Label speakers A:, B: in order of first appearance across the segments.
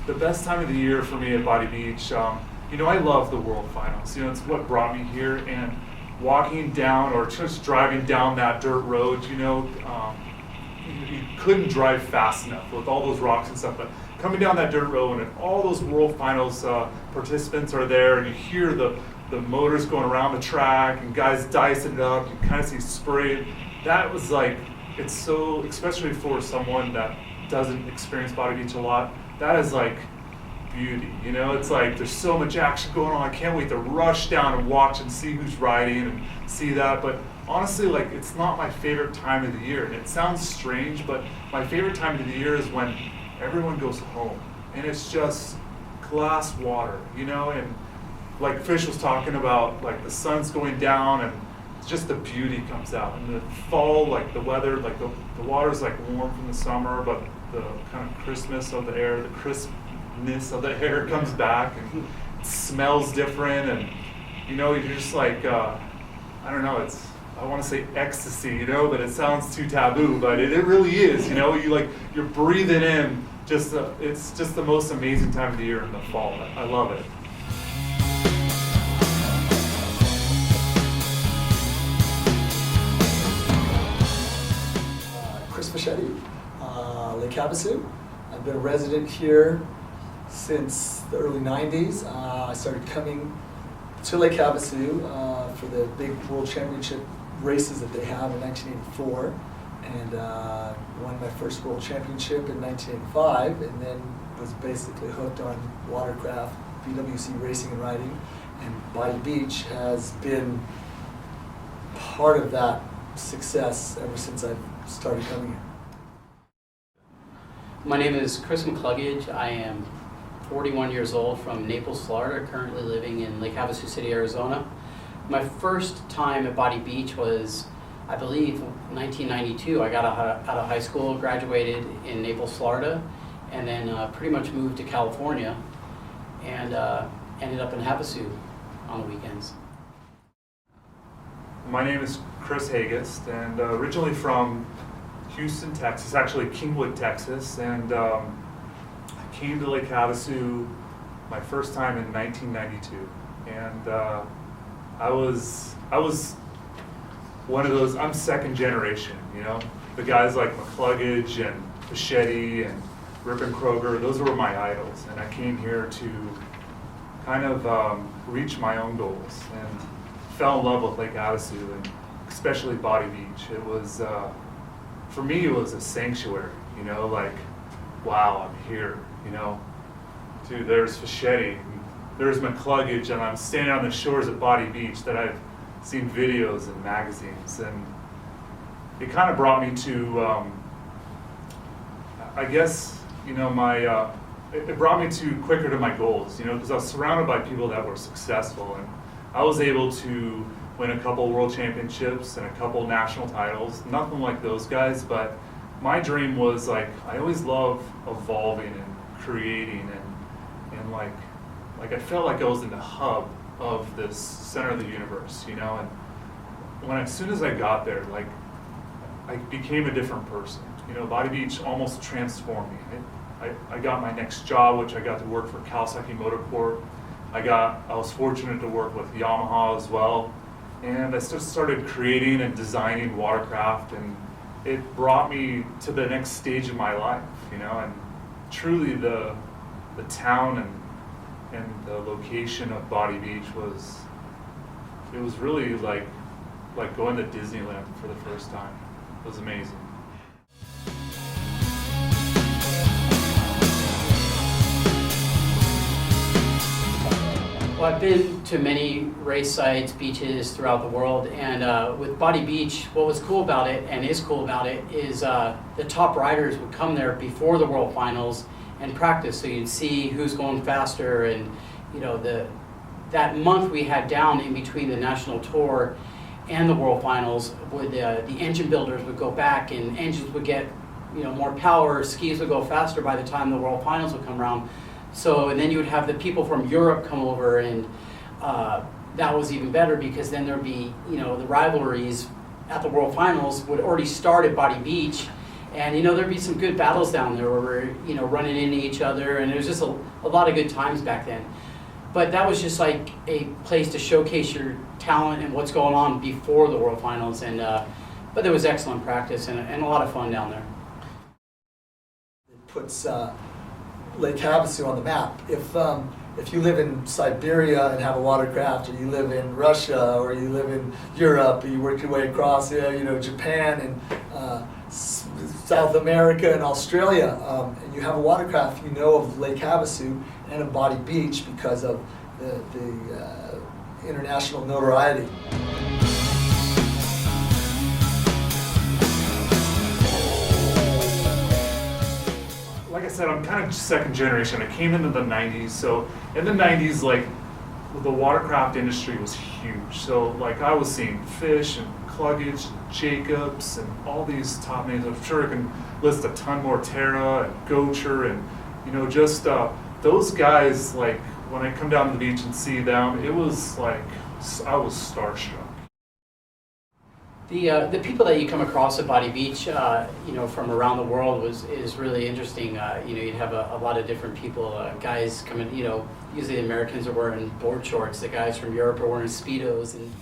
A: the best time of the year for me at Body Beach, I love the World Finals. It's what brought me here, and walking down or just driving down that dirt road, you couldn't drive fast enough with all those rocks and stuff, but coming down that dirt road and all those World Finals participants are there, and you hear the motors going around the track and guys dicing it up, you kind of see spray. That was like, it's so, especially for someone that doesn't experience Body Beach a lot, that is like beauty, it's like there's so much action going on. I can't wait to rush down and watch and see who's riding and see that. But honestly, like, it's not my favorite time of the year, and it sounds strange, but my favorite time of the year is when everyone goes home and it's just glass water, and like Fish was talking about, like the sun's going down and just the beauty comes out. And the fall, like the weather, like the water's like warm from the summer, but the kind of crispness of the air, the crispness of the air comes back, and it smells different, and you're just like, I don't know, I want to say ecstasy, but it sounds too taboo, but it really is, you're breathing in it's just the most amazing time of the year in the fall. I love it.
B: Chris Fischetti, Lake Havasu. I've been a resident here since the early 90s. I started coming to Lake Havasu for the big World Championship races that they have in 1984, and won my first World Championship in 1985, and then was basically hooked on watercraft, BWC racing and riding, and Body Beach has been part of that success ever since I started coming here.
C: My name is Chris McCluggage. I am 41 years old from Naples, Florida, currently living in Lake Havasu City, Arizona. My first time at Body Beach was, I believe, 1992. I got out of high school, graduated in Naples, Florida, and then pretty much moved to California and ended up in Havasu on the weekends.
A: My name is Chris Hagest, and originally from Houston, Texas, actually Kingwood, Texas, and I came to Lake Havasu my first time in 1992, and I was one of those. I'm second generation, the guys like McCluggage and Fischetti and Ripon Kroger, those were my idols, and I came here to kind of reach my own goals, and fell in love with Lake Havasu, and especially Body Beach. It was, for me, it was a sanctuary, like, wow, I'm here, Dude, there's Fischetti, there's McCluggage, and I'm standing on the shores of Body Beach that I've seen videos and magazines, and it kind of brought me to, I guess, it brought me quicker to my goals, because I was surrounded by people that were successful, and I was able to win a couple world championships and a couple national titles. Nothing like those guys, but my dream was, like, I always love evolving and creating, and like I felt like I was in the hub of this center of the universe, and as soon as I got there, like, I became a different person. Body Beach almost transformed me. I got my next job, which I got to work for Kawasaki Motor Corp. I was fortunate to work with Yamaha as well, and I just started creating and designing watercraft, and it brought me to the next stage of my life, and truly the town and the location of Body Beach was really like going to Disneyland for the first time. It was amazing.
C: Well, I've been to many race sites, beaches throughout the world, and with Body Beach, what was cool about it, and is cool about it, is the top riders would come there before the World Finals and practice, so you'd see who's going faster, and that month we had down in between the national tour and the World Finals, the engine builders would go back, and engines would get more power, skis would go faster by the time the World Finals would come around. So, and then you would have the people from Europe come over, and that was even better, because then there'd be, the rivalries at the World Finals would already start at Body Beach, And there'd be some good battles down there where we're running into each other, and it was just a lot of good times back then. But that was just like a place to showcase your talent and what's going on before the World Finals. And but there was excellent practice and a lot of fun down there.
B: It puts Lake Havasu on the map. If you live in Siberia and have a watercraft, or you live in Russia, or you live in Europe, or you work your way across, Japan and South America and Australia, and you have a watercraft, you know of Lake Havasu and of Body Beach because of the international notoriety.
A: Like I said, I'm kind of second generation. I came into the 90s, so in the 90s, like, the watercraft industry was huge. So like I was seeing Fish and Cluggage and Jacobs and all these top names. I'm sure I can list a ton more, Terra and Gocher and just those guys. Like when I come down to the beach and see them, it was like I was starstruck.
C: The people that you come across at Body Beach, from around the world is really interesting. You'd have a lot of different people, guys coming. Usually the Americans are wearing board shorts. The guys from Europe are wearing Speedos. And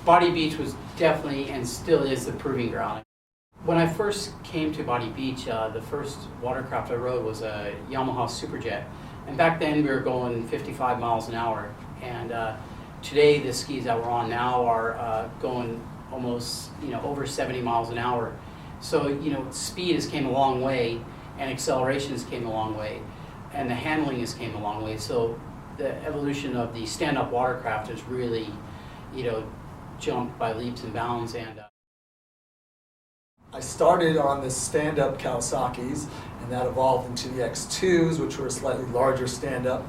C: Body Beach was definitely and still is the proving ground. When I first came to Body Beach, the first watercraft I rode was a Yamaha Superjet. And back then we were going 55 miles an hour. And today the skis that we're on now are going almost over 70 miles an hour. So speed has came a long way, and acceleration has came a long way, and the handling has came a long way. So the evolution of the stand-up watercraft has really jumped by leaps and bounds. And
B: I started on the stand-up Kawasaki's, and that evolved into the X2s, which were a slightly larger stand-up.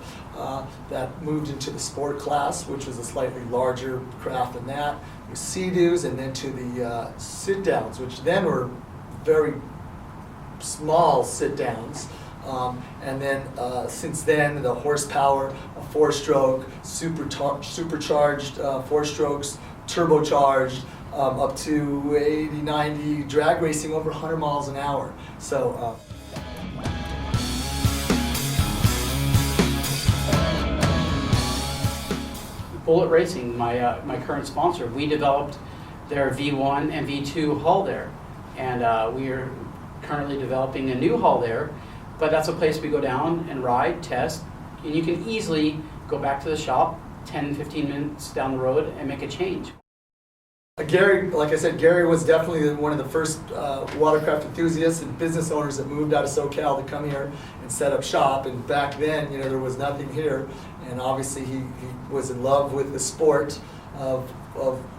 B: That moved into the sport class, which was a slightly larger craft than that. The Sea-Doos, and then to the sit-downs, which then were very small sit-downs. And then since then, the horsepower, a four-stroke, supercharged four strokes, turbocharged, up to 80, 90, drag racing over 100 miles an hour. So.
C: Bullet Racing, my current sponsor, we developed their V1 and V2 hull there, and we are currently developing a new hull there. But that's a place we go down and ride, test, and you can easily go back to the shop 10, 15 minutes down the road and make a change.
B: Gary, like I said, Gary was definitely one of the first watercraft enthusiasts and business owners that moved out of SoCal to come here and set up shop. And back then, there was nothing here. And obviously he was in love with the sport of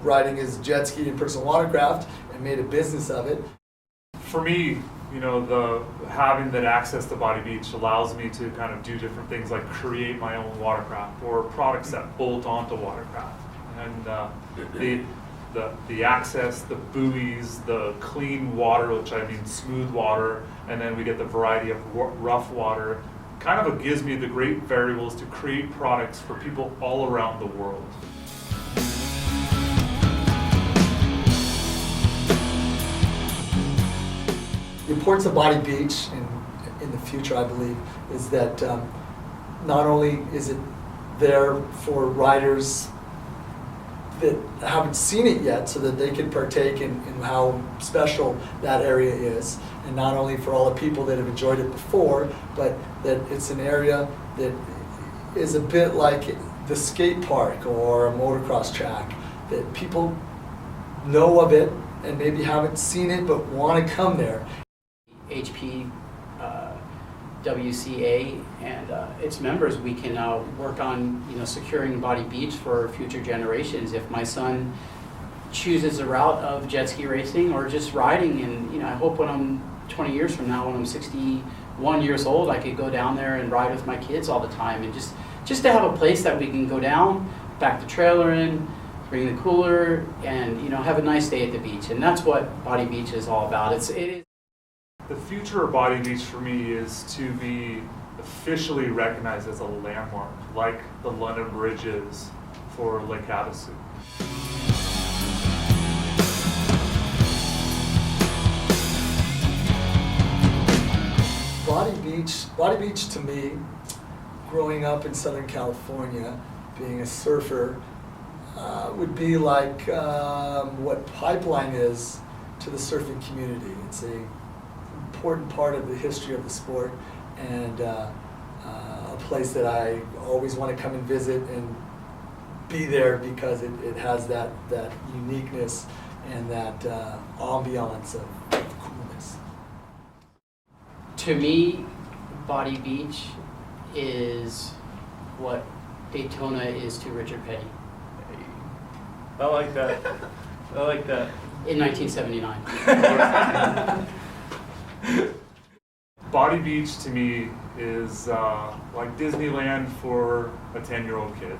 B: riding his jet ski and personal watercraft and made a business of it.
A: For me, the having that access to Body Beach allows me to kind of do different things like create my own watercraft or products that bolt onto watercraft. And the access, the buoys, the clean water, which I mean smooth water, and then we get the variety of rough water, kind of gives me the great variables to create products for people all around the world.
B: The importance of Body Beach in the future, I believe, is that not only is it there for riders that haven't seen it yet so that they can partake in how special that area is, and not only for all the people that have enjoyed it before, but that it's an area that is a bit like the skate park or a motocross track, that people know of it and maybe haven't seen it but want to come there.
C: HP, WCA, and its members, we can work on securing Body Beach for future generations. If my son chooses a route of jet ski racing or just riding, and I hope when I'm 20 years from now, when I'm 61 years old, I could go down there and ride with my kids all the time, and just to have a place that we can go down, back the trailer in, bring the cooler, and have a nice day at the beach. And that's what Body Beach is all about. It is.
A: The future of Body Beach for me is to be officially recognized as a landmark, like the London Bridge is for Lake Havasu.
B: Body Beach to me, growing up in Southern California, being a surfer, would be like what Pipeline is to the surfing community. It's an important part of the history of the sport, and a place that I always want to come and visit and be there because it has that uniqueness and that ambiance of coolness.
C: To me, Body Beach is what Daytona is to Richard Petty
D: I like that. I like that.
C: in 1979.
A: Body Beach to me is like Disneyland for a 10-year-old kid.